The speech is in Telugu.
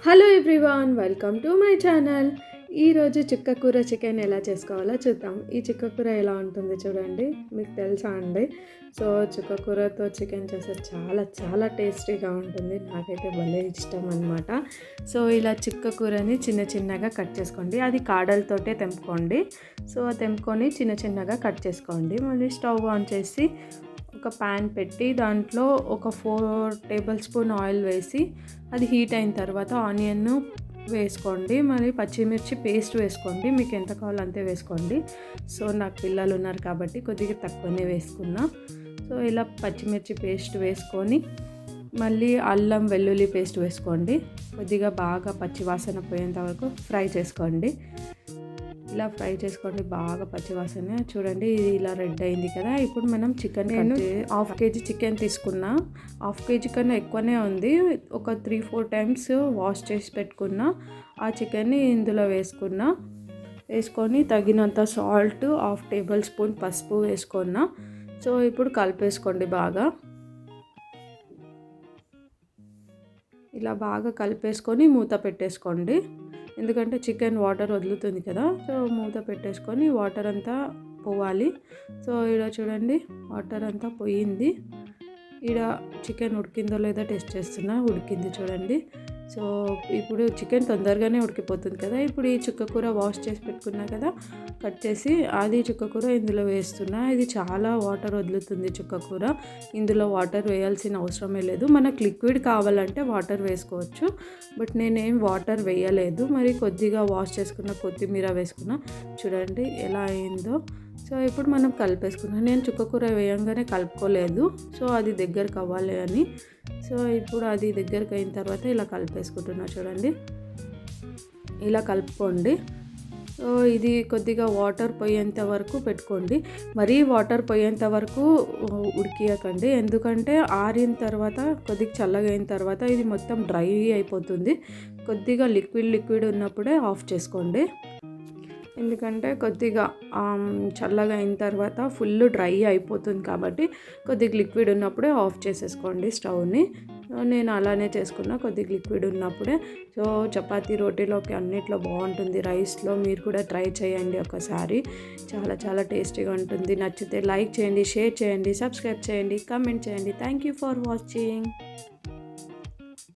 Hello everyone, welcome to my channel. ఈరోజు చుక్కకూర చికెన్ ఎలా చేసుకోవాలో చూద్దాం. ఈ చుక్కకూర ఎలా ఉంటుంది చూడండి, మీకు తెలుసా అండి? సో చుక్కకూరతో చికెన్ చేస్తే చాలా చాలా టేస్టీగా ఉంటుంది. నాకైతే భలే ఇష్టం అనమాట. సో ఇలా చుక్కకూరని చిన్న చిన్నగా కట్ చేసుకోండి. అది కాడలతోటే తెంపుకోండి. సో తెంపుకొని చిన్న చిన్నగా కట్ చేసుకోండి. మళ్ళీ స్టవ్ ఆన్ చేసి ఒక ప్యాన్ పెట్టి దాంట్లో ఒక 4 టేబుల్ స్పూన్ ఆయిల్ వేసి అది హీట్ అయిన తర్వాత ఆనియన్ వేసుకోండి. మరి పచ్చిమిర్చి పేస్ట్ వేసుకోండి. మీకు ఎంత కావాలో అంతే వేసుకోండి. సో నాకు పిల్లలు ఉన్నారు కాబట్టి కొద్దిగా తక్కువనే వేసుకున్నా. సో ఇలా పచ్చిమిర్చి పేస్ట్ వేసుకొని మళ్ళీ అల్లం వెల్లుల్లి పేస్ట్ వేసుకోండి. కొద్దిగా బాగా పచ్చివాసన పోయేంత వరకు ఫ్రై చేసుకోండి. ఇలా ఫ్రై చేసుకోండి బాగా పచ్చివాసన. చూడండి ఇది ఇలా రెడ్ అయింది కదా. ఇప్పుడు మనం చికెన్, నేను 1/2 kg చికెన్ తీసుకున్నా. 1/2 kg కన్నా ఎక్కువనే ఉంది. ఒక 3-4 టైమ్స్ వాష్ చేసి పెట్టుకున్నా. ఆ చికెన్ని ఇందులో వేసుకొని తగినంత సాల్ట్, 1/2 టేబుల్ స్పూన్ పసుపు వేసుకున్నా. సో ఇప్పుడు కలిపేసుకోండి బాగా. ఇలా బాగా కలిపేసుకొని మూత పెట్టేసుకోండి. ఎందుకంటే చికెన్ వాటర్ వదులుతుంది కదా. సో మూత పెట్టేసుకొని వాటర్ అంతా పోవాలి. సో ఇక్కడ చూడండి వాటర్ అంతా పోయింది. ఇక్కడ చికెన్ ఉడికిందో లేదో టెస్ట్ చేస్తున్నా. ఉడికింది చూడండి. సో ఇప్పుడు చికెన్ తొందరగానే ఉడికిపోతుంది కదా. ఇప్పుడు ఈ చుక్కకూర వాష్ చేసి పెట్టుకున్నా కదా, కట్ చేసి అది చుక్కకూర ఇందులో వేస్తున్నా. ఇది చాలా వాటర్ వదులుతుంది చుక్కకూర. ఇందులో వాటర్ వేయాల్సిన అవసరమే లేదు. మనకు లిక్విడ్ కావాలంటే వాటర్ వేసుకోవచ్చు. బట్ నేనేం వాటర్ వేయలేదు. మరి కొద్దిగా వాష్ చేసుకున్న కొత్తిమీర వేసుకున్నా. చూడండి ఎలా అయిందో. సో ఇప్పుడు మనం కలిపేసుకున్నాం. నేను చుక్కకూర వేయంగానే కలుపుకోలేదు. సో అది దగ్గరకు అవ్వాలి అని. సో ఇప్పుడు అది దగ్గరకు అయిన తర్వాత ఇలా కలిపేసుకుంటున్నా. చూడండి ఇలా కలుపుకోండి. సో ఇది కొద్దిగా వాటర్ పోయేంత వరకు పెట్టుకోండి. మరీ వాటర్ పోయేంత వరకు ఉడికియకండి. ఎందుకంటే ఆరిన తర్వాత కొద్దిగా చల్లగా అయిన తర్వాత ఇది మొత్తం డ్రై అయిపోతుంది. కొద్దిగా లిక్విడ్ ఉన్నప్పుడే ఆఫ్ చేసుకోండి. ఎందుకంటే కొద్దిగా చల్లగా అయిన తర్వాత ఫుల్ డ్రై అయిపోతుంది కాబట్టి కొద్దిగా లిక్విడ్ ఉన్నప్పుడే ఆఫ్ చేసేసుకోండి స్టవ్ని. నేను అలానే చేసుకున్నా, కొద్దిగా లిక్విడ్ ఉన్నప్పుడే. సో చపాతీ, రోటీలోకి అన్నిట్లో బాగుంటుంది. రైస్లో మీరు కూడా ట్రై చేయండి ఒకసారి. చాలా చాలా టేస్టీగా ఉంటుంది. నచ్చితే లైక్ చేయండి, షేర్ చేయండి, సబ్స్క్రైబ్ చేయండి, కామెంట్ చేయండి. Thank you for watching.